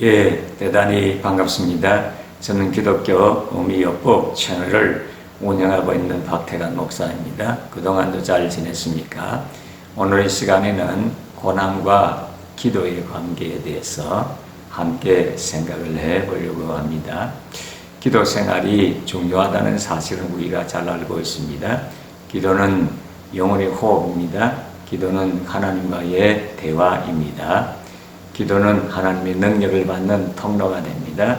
예, 대단히 반갑습니다. 저는 기독교 의미요법 채널을 운영하고 있는 박태관 목사입니다. 그동안도 잘 지냈습니까? 오늘 이 시간에는 고난과 기도의 관계에 대해서 함께 생각을 해보려고 합니다. 기도 생활이 중요하다는 사실은 우리가 잘 알고 있습니다. 기도는 영혼의 호흡입니다. 기도는 하나님과의 대화입니다. 기도는 하나님의 능력을 받는 통로가 됩니다.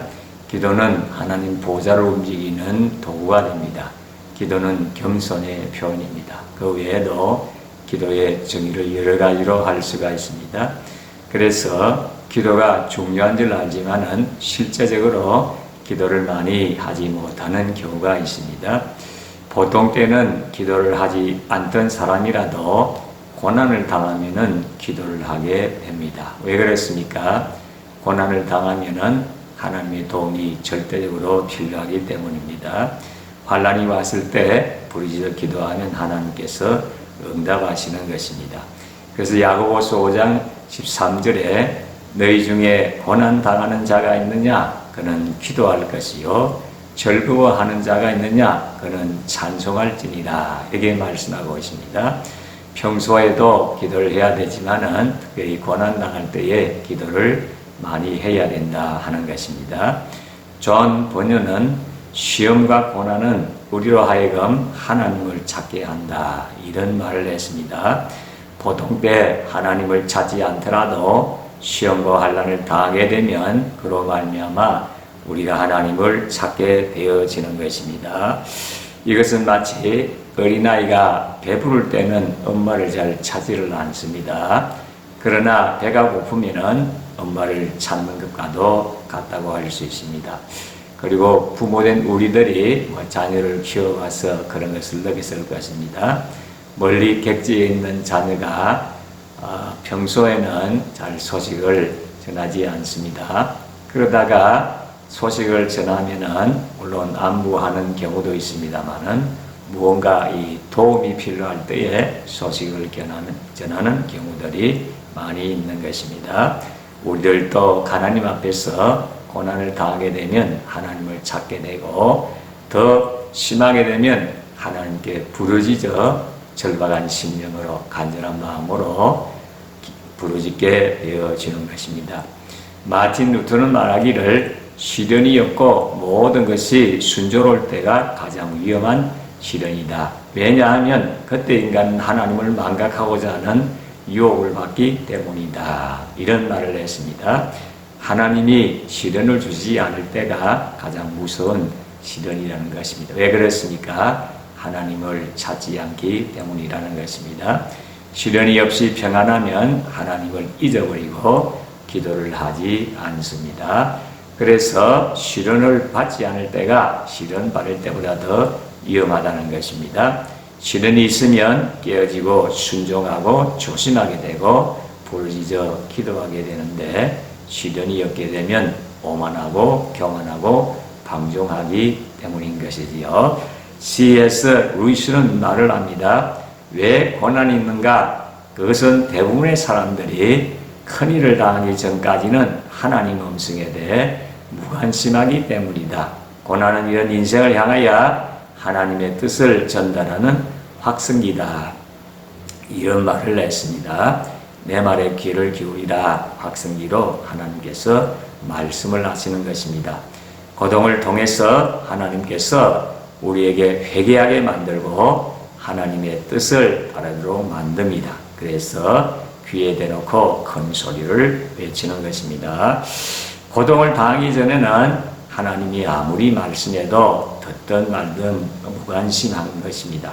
기도는 하나님 보좌를 움직이는 도구가 됩니다. 기도는 겸손의 표현입니다. 그 외에도 기도의 정의를 여러 가지로 할 수가 있습니다. 그래서 기도가 중요한 줄 알지만은 실제적으로 기도를 많이 하지 못하는 경우가 있습니다. 보통 때는 기도를 하지 않던 사람이라도 고난을 당하면은 기도를 하게 됩니다. 왜 그렇습니까? 고난을 당하면은 하나님의 도움이 절대적으로 필요하기 때문입니다. 환난이 왔을 때 부르짖어 기도하면 하나님께서 응답하시는 것입니다. 그래서 야고보서 5장 13절에 너희 중에 고난 당하는 자가 있느냐? 그는 기도할 것이요. 즐거워하는 자가 있느냐? 그는 찬송할지니라. 이렇게 말씀하고 있습니다. 평소에도 기도를 해야 되지만은 특별히 고난 당할 때에 기도를 많이 해야 된다 하는 것입니다. 존 번연은 시험과 고난은 우리로 하여금 하나님을 찾게 한다 이런 말을 했습니다. 보통 때 하나님을 찾지 않더라도 시험과 환난을 당하게 되면 그로 말미암아 우리가 하나님을 찾게 되어지는 것입니다. 이것은 마치 어린아이가 배부를 때는 엄마를 잘 찾지를 않습니다. 그러나 배가 고프면은 엄마를 찾는 것과도 같다고 할 수 있습니다. 그리고 부모된 우리들이 자녀를 키워와서 그런 것을 느꼈을 것입니다. 멀리 객지에 있는 자녀가 평소에는 잘 소식을 전하지 않습니다. 그러다가 소식을 전하면은 물론 안부하는 경우도 있습니다만은 무언가 이 도움이 필요할 때에 소식을 전하는 경우들이 많이 있는 것입니다. 우리들도 하나님 앞에서 고난을 당하게 되면 하나님을 찾게 되고 더 심하게 되면 하나님께 부르짖어 절박한 심령으로 간절한 마음으로 부르짖게 되어지는 것입니다. 마틴 루터는 말하기를 시련이 없고 모든 것이 순조로울 때가 가장 위험한 시련이다. 왜냐하면 그때 인간은 하나님을 망각하고자 하는 유혹을 받기 때문이다. 이런 말을 했습니다. 하나님이 시련을 주지 않을 때가 가장 무서운 시련이라는 것입니다. 왜 그렇습니까? 하나님을 찾지 않기 때문이라는 것입니다. 시련이 없이 평안하면 하나님을 잊어버리고 기도를 하지 않습니다. 그래서 시련을 받지 않을 때가 시련 받을 때보다 더 위험하다는 것입니다. 시련이 있으면 깨어지고 순종하고 조심하게 되고 부르짖어 기도하게 되는데 시련이 없게 되면 오만하고 교만하고 방종하기 때문인 것이지요. C.S. 루이스는 말을 합니다. 왜 고난이 있는가? 그것은 대부분의 사람들이 큰일을 당하기 전까지는 하나님 음성에 대해 무관심하기 때문이다. 고난은 이런 인생을 향하여 하나님의 뜻을 전달하는 확성기다. 이런 말을 했습니다. 내 말에 귀를 기울이라. 확성기로 하나님께서 말씀을 하시는 것입니다. 고통을 통해서 하나님께서 우리에게 회개하게 만들고 하나님의 뜻을 바라도록 만듭니다. 그래서 귀에 대놓고 큰 소리를 외치는 것입니다. 고통을 당하기 전에는 하나님이 아무리 말씀해도 듣든 말든 무관심한 것입니다.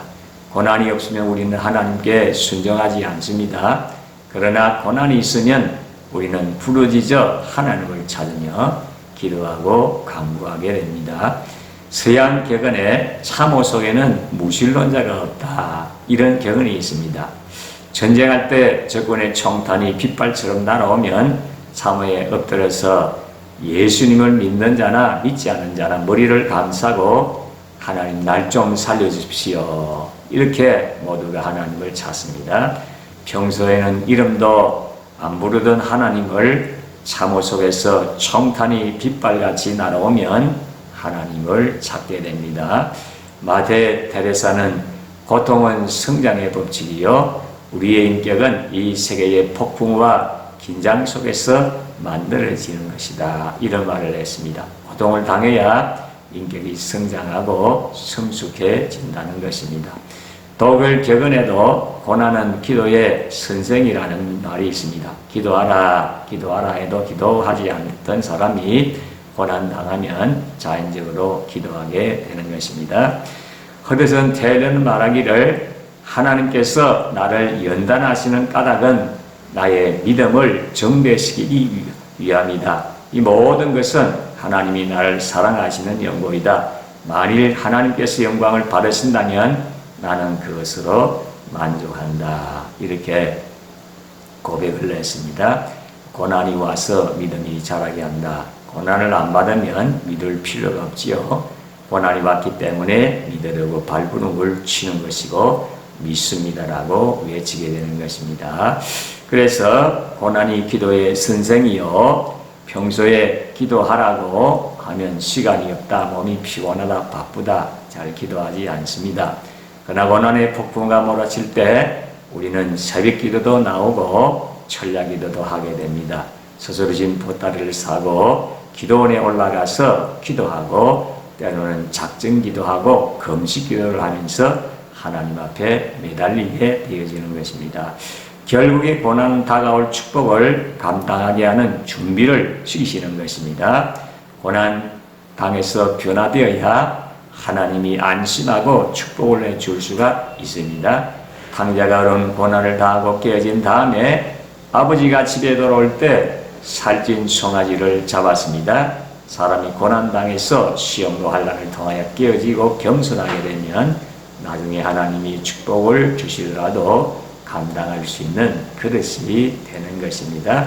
고난이 없으면 우리는 하나님께 순종하지 않습니다. 그러나 고난이 있으면 우리는 부르짖어 하나님을 찾으며 기도하고 간구하게 됩니다. 서양 격언에 참호 속에는 무신론자가 없다. 이런 격언이 있습니다. 전쟁할 때 적군의 총탄이 빗발처럼 날아오면 참호에 엎드려서 예수님을 믿는 자나 믿지 않는 자나 머리를 감싸고 하나님 날 좀 살려주십시오. 이렇게 모두가 하나님을 찾습니다. 평소에는 이름도 안 부르던 하나님을 참호 속에서 청탄이 빛발같이 날아오면 하나님을 찾게 됩니다. 마대 테레사는 고통은 성장의 법칙이요, 우리의 인격은 이 세계의 폭풍과 긴장 속에서 만들어지는 것이다, 이런 말을 했습니다. 고통을 당해야 인격이 성장하고 성숙해진다는 것입니다. 독일 격언에도 고난은 기도의 선생이라는 말이 있습니다. 기도하라, 기도하라 해도 기도하지 않던 사람이 고난당하면 자연적으로 기도하게 되는 것입니다. 허드슨 테일러는 말하기를, 하나님께서 나를 연단하시는 까닭은 나의 믿음을 정대시키기 위함이다. 이 모든 것은 하나님이 나를 사랑하시는 연고이다. 만일 하나님께서 영광을 받으신다면 나는 그것으로 만족한다. 이렇게 고백을 했습니다. 고난이 와서 믿음이 자라게 한다. 고난을 안 받으면 믿을 필요가 없지요. 고난이 왔기 때문에 믿으려고 발버둥을 치는 것이고 믿습니다라고 외치게 되는 것입니다. 그래서 고난이 기도의 선생이요, 평소에 기도하라고 하면 시간이 없다, 몸이 피곤하다, 바쁘다, 잘 기도하지 않습니다. 그러나 고난의 폭풍과 몰아칠 때 우리는 새벽 기도도 나오고 철야 기도도 하게 됩니다. 서스러진 보따리를 사고 기도원에 올라가서 기도하고, 때로는 작정 기도하고 금식 기도를 하면서 하나님 앞에 매달리게 되어지는 것입니다. 결국에 고난 다가올 축복을 감당하게 하는 준비를 시키시는 것입니다. 고난 당해서 변화되어야 하나님이 안심하고 축복을 내줄 수가 있습니다. 탕자가 어려운 고난을 당하고 깨어진 다음에 아버지가 집에 돌아올 때 살찐 송아지를 잡았습니다. 사람이 고난당해서 시험도 환난을 통하여 깨어지고 겸손하게 되면 나중에 하나님이 축복을 주시더라도 감당할 수 있는 그릇이 되는 것입니다.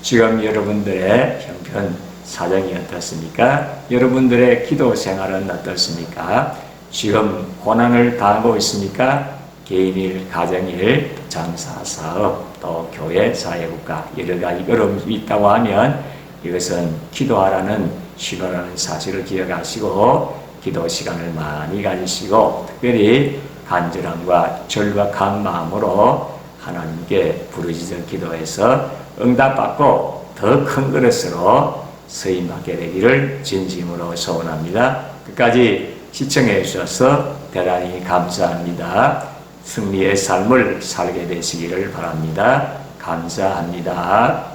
지금 여러분들의 형편 사정이 어떻습니까? 여러분들의 기도 생활은 어떻습니까? 지금 고난을 당하고 있습니까? 개인일, 가정일, 장사, 사업, 또 교회, 사회국가 여러 가지 어려움이 있다고 하면 이것은 기도하라는 신호라는 사실을 기억하시고 기도 시간을 많이 가지시고 특별히 간절함과 절박한 마음으로 하나님께 부르짖어 기도해서 응답받고 더 큰 그릇으로 쓰임받게 되기를 진심으로 소원합니다. 끝까지 시청해 주셔서 대단히 감사합니다. 승리의 삶을 살게 되시기를 바랍니다. 감사합니다.